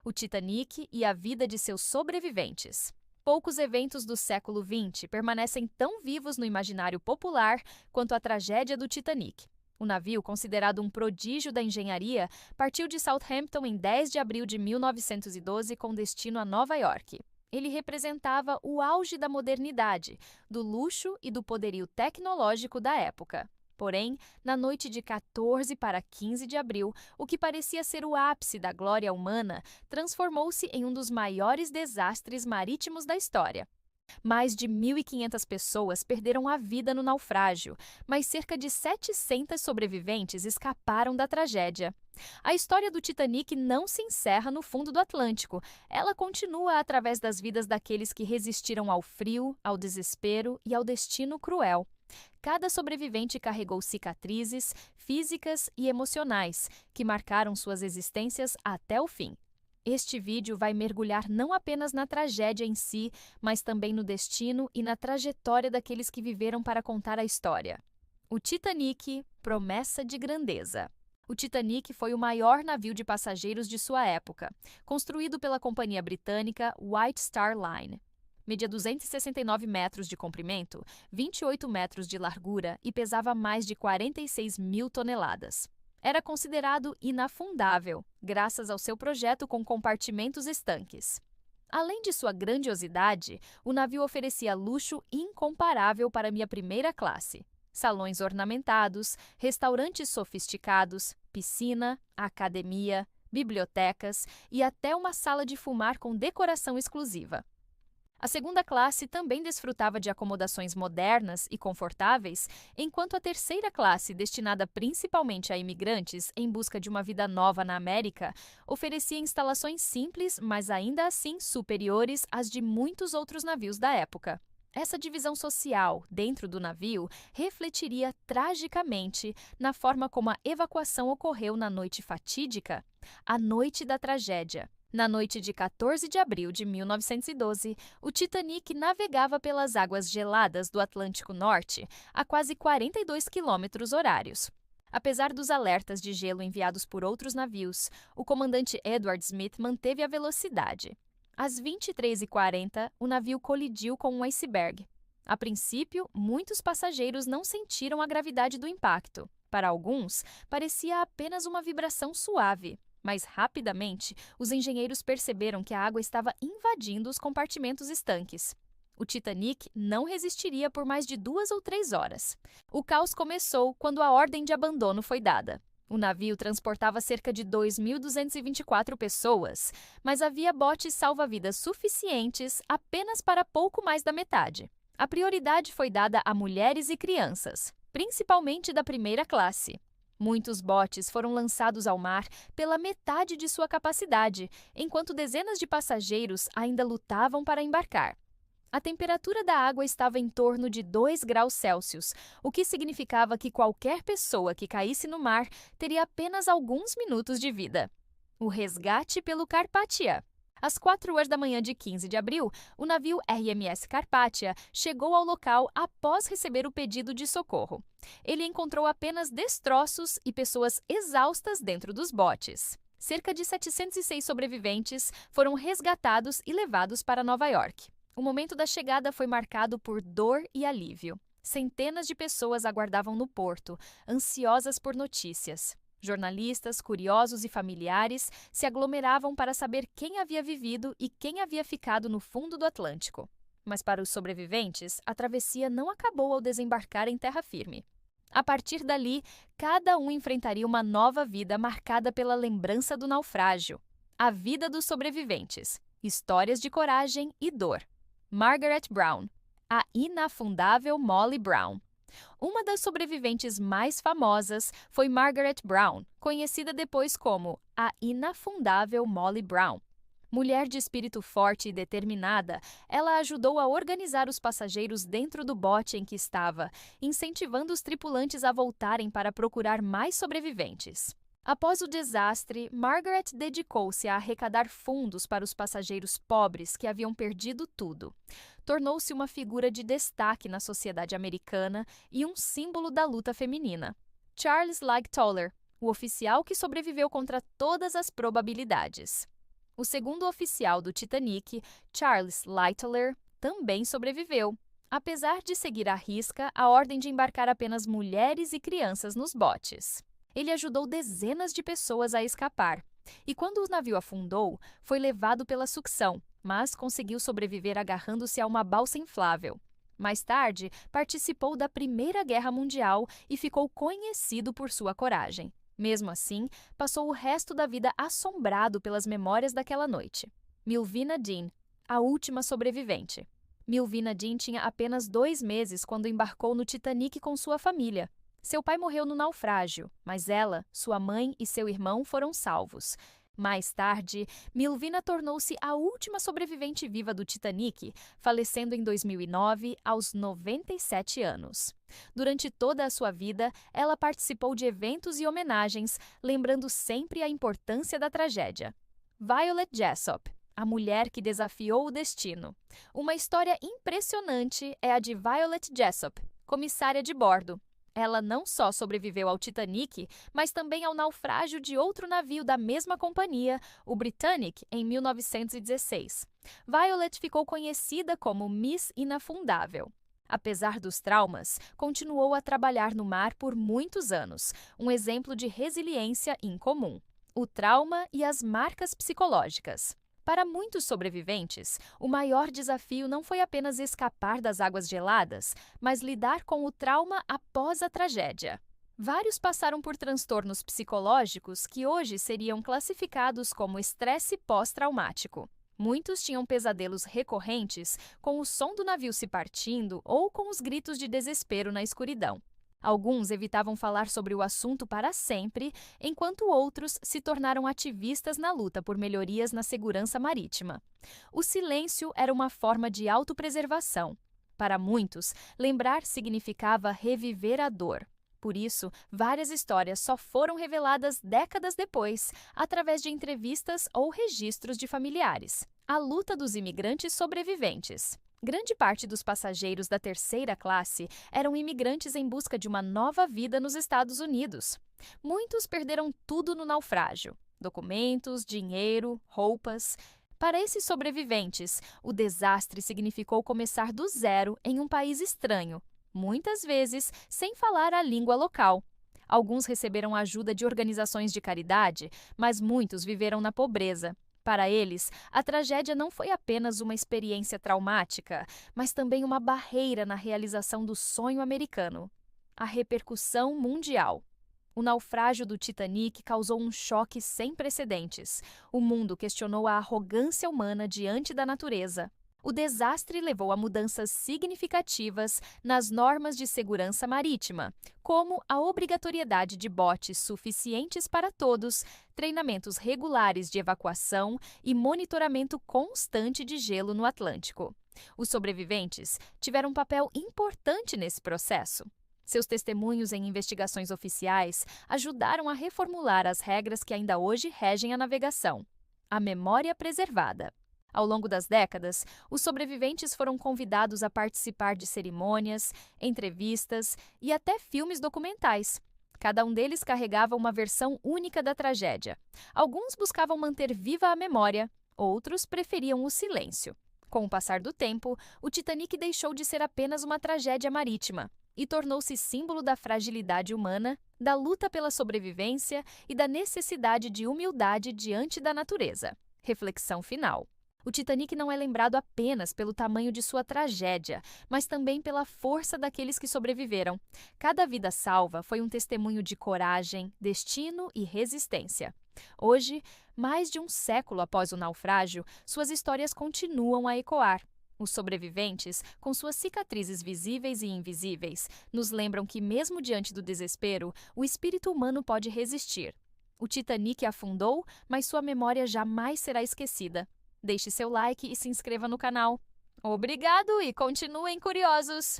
o Titanic e a vida de seus sobreviventes. Poucos eventos do século XX permanecem tão vivos no imaginário popular quanto a tragédia do Titanic. O navio, considerado um prodígio da engenharia, partiu de Southampton em 10 de abril de 1912 com destino a Nova York. Ele representava o auge da modernidade, do luxo e do poderio tecnológico da época. Porém, na noite de 14 para 15 de abril, o que parecia ser o ápice da glória humana transformou-se em um dos maiores desastres marítimos da história. Mais de 1.500 pessoas perderam a vida no naufrágio, mas cerca de 700 sobreviventes escaparam da tragédia. A história do Titanic não se encerra no fundo do Atlântico. Ela continua através das vidas daqueles que resistiram ao frio, ao desespero e ao destino cruel. Cada sobrevivente carregou cicatrizes físicas e emocionais que marcaram suas existências até o fim. Este vídeo vai mergulhar não apenas na tragédia em si, mas também no destino e na trajetória daqueles que viveram para contar a história. O Titanic, promessa de grandeza. O Titanic foi o maior navio de passageiros de sua época, construído pela companhia britânica White Star Line. Media 269 metros de comprimento, 28 metros de largura e pesava mais de 46 mil toneladas. Era considerado inafundável, graças ao seu projeto com compartimentos estanques. Além de sua grandiosidade, o navio oferecia luxo incomparável para minha primeira classe. Salões ornamentados, restaurantes sofisticados, piscina, academia, bibliotecas e até uma sala de fumar com decoração exclusiva. A segunda classe também desfrutava de acomodações modernas e confortáveis, enquanto a terceira classe, destinada principalmente a imigrantes em busca de uma vida nova na América, oferecia instalações simples, mas ainda assim superiores às de muitos outros navios da época. Essa divisão social dentro do navio refletiria tragicamente na forma como a evacuação ocorreu na noite fatídica, a noite da tragédia. Na noite de 14 de abril de 1912, o Titanic navegava pelas águas geladas do Atlântico Norte a quase 42 quilômetros horários. Apesar dos alertas de gelo enviados por outros navios, o comandante Edward Smith manteve a velocidade. Às 23h40, o navio colidiu com um iceberg. A princípio, muitos passageiros não sentiram a gravidade do impacto. Para alguns, parecia apenas uma vibração suave. Mas rapidamente, os engenheiros perceberam que a água estava invadindo os compartimentos estanques. O Titanic não resistiria por mais de 2 ou 3 horas. O caos começou quando a ordem de abandono foi dada. O navio transportava cerca de 2.224 pessoas, mas havia botes salva-vidas suficientes apenas para pouco mais da metade. A prioridade foi dada a mulheres e crianças, principalmente da primeira classe. Muitos botes foram lançados ao mar pela metade de sua capacidade, enquanto dezenas de passageiros ainda lutavam para embarcar. A temperatura da água estava em torno de 2 graus Celsius, o que significava que qualquer pessoa que caísse no mar teria apenas alguns minutos de vida. O resgate pelo Carpathia. Às 4 horas da manhã de 15 de abril, o navio RMS Carpathia chegou ao local após receber o pedido de socorro. Ele encontrou apenas destroços e pessoas exaustas dentro dos botes. Cerca de 706 sobreviventes foram resgatados e levados para Nova York. O momento da chegada foi marcado por dor e alívio. Centenas de pessoas aguardavam no porto, ansiosas por notícias. Jornalistas, curiosos e familiares se aglomeravam para saber quem havia vivido e quem havia ficado no fundo do Atlântico. Mas para os sobreviventes, a travessia não acabou ao desembarcar em terra firme. A partir dali, cada um enfrentaria uma nova vida marcada pela lembrança do naufrágio. A vida dos sobreviventes, histórias de coragem e dor. Margaret Brown, a inafundável Molly Brown. Uma das sobreviventes mais famosas foi Margaret Brown, conhecida depois como a inafundável Molly Brown. Mulher de espírito forte e determinada, ela ajudou a organizar os passageiros dentro do bote em que estava, incentivando os tripulantes a voltarem para procurar mais sobreviventes. Após o desastre, Margaret dedicou-se a arrecadar fundos para os passageiros pobres que haviam perdido tudo. Tornou-se uma figura de destaque na sociedade americana e um símbolo da luta feminina. Charles Light Toller, o oficial que sobreviveu contra todas as probabilidades. O segundo oficial do Titanic, Charles Littler, também sobreviveu, apesar de seguir à risca a ordem de embarcar apenas mulheres e crianças nos botes. Ele ajudou dezenas de pessoas a escapar, e quando o navio afundou, foi levado pela sucção, mas conseguiu sobreviver agarrando-se a uma balsa inflável. Mais tarde, participou da Primeira Guerra Mundial e ficou conhecido por sua coragem. Mesmo assim, passou o resto da vida assombrado pelas memórias daquela noite. Milvina Dean, a última sobrevivente. Milvina Dean tinha apenas 2 meses quando embarcou no Titanic com sua família. Seu pai morreu no naufrágio, mas ela, sua mãe e seu irmão foram salvos. Mais tarde, Milvina tornou-se a última sobrevivente viva do Titanic, falecendo em 2009, aos 97 anos. Durante toda a sua vida, ela participou de eventos e homenagens, lembrando sempre a importância da tragédia. Violet Jessop, a mulher que desafiou o destino. Uma história impressionante é a de Violet Jessop, comissária de bordo. Ela não só sobreviveu ao Titanic, mas também ao naufrágio de outro navio da mesma companhia, o Britannic, em 1916. Violet ficou conhecida como Miss Inafundável. Apesar dos traumas, continuou a trabalhar no mar por muitos anos, um exemplo de resiliência incomum. O trauma e as marcas psicológicas. Para muitos sobreviventes, o maior desafio não foi apenas escapar das águas geladas, mas lidar com o trauma após a tragédia. Vários passaram por transtornos psicológicos que hoje seriam classificados como estresse pós-traumático. Muitos tinham pesadelos recorrentes com o som do navio se partindo ou com os gritos de desespero na escuridão. Alguns evitavam falar sobre o assunto para sempre, enquanto outros se tornaram ativistas na luta por melhorias na segurança marítima. O silêncio era uma forma de autopreservação. Para muitos, lembrar significava reviver a dor. Por isso, várias histórias só foram reveladas décadas depois, através de entrevistas ou registros de familiares. A luta dos imigrantes sobreviventes. Grande parte dos passageiros da terceira classe eram imigrantes em busca de uma nova vida nos Estados Unidos. Muitos perderam tudo no naufrágio: documentos, dinheiro, roupas. Para esses sobreviventes, o desastre significou começar do zero em um país estranho, muitas vezes sem falar a língua local. Alguns receberam ajuda de organizações de caridade, mas muitos viveram na pobreza. Para eles, a tragédia não foi apenas uma experiência traumática, mas também uma barreira na realização do sonho americano. A repercussão mundial. O naufrágio do Titanic causou um choque sem precedentes. O mundo questionou a arrogância humana diante da natureza. O desastre levou a mudanças significativas nas normas de segurança marítima, como a obrigatoriedade de botes suficientes para todos, treinamentos regulares de evacuação e monitoramento constante de gelo no Atlântico. Os sobreviventes tiveram um papel importante nesse processo. Seus testemunhos em investigações oficiais ajudaram a reformular as regras que ainda hoje regem a navegação. A memória preservada. Ao longo das décadas, os sobreviventes foram convidados a participar de cerimônias, entrevistas e até filmes documentais. Cada um deles carregava uma versão única da tragédia. Alguns buscavam manter viva a memória, outros preferiam o silêncio. Com o passar do tempo, o Titanic deixou de ser apenas uma tragédia marítima e tornou-se símbolo da fragilidade humana, da luta pela sobrevivência e da necessidade de humildade diante da natureza. Reflexão final. O Titanic não é lembrado apenas pelo tamanho de sua tragédia, mas também pela força daqueles que sobreviveram. Cada vida salva foi um testemunho de coragem, destino e resistência. Hoje, mais de um século após o naufrágio, suas histórias continuam a ecoar. Os sobreviventes, com suas cicatrizes visíveis e invisíveis, nos lembram que, mesmo diante do desespero, o espírito humano pode resistir. O Titanic afundou, mas sua memória jamais será esquecida. Deixe seu like e se inscreva no canal. Obrigado e continuem curiosos!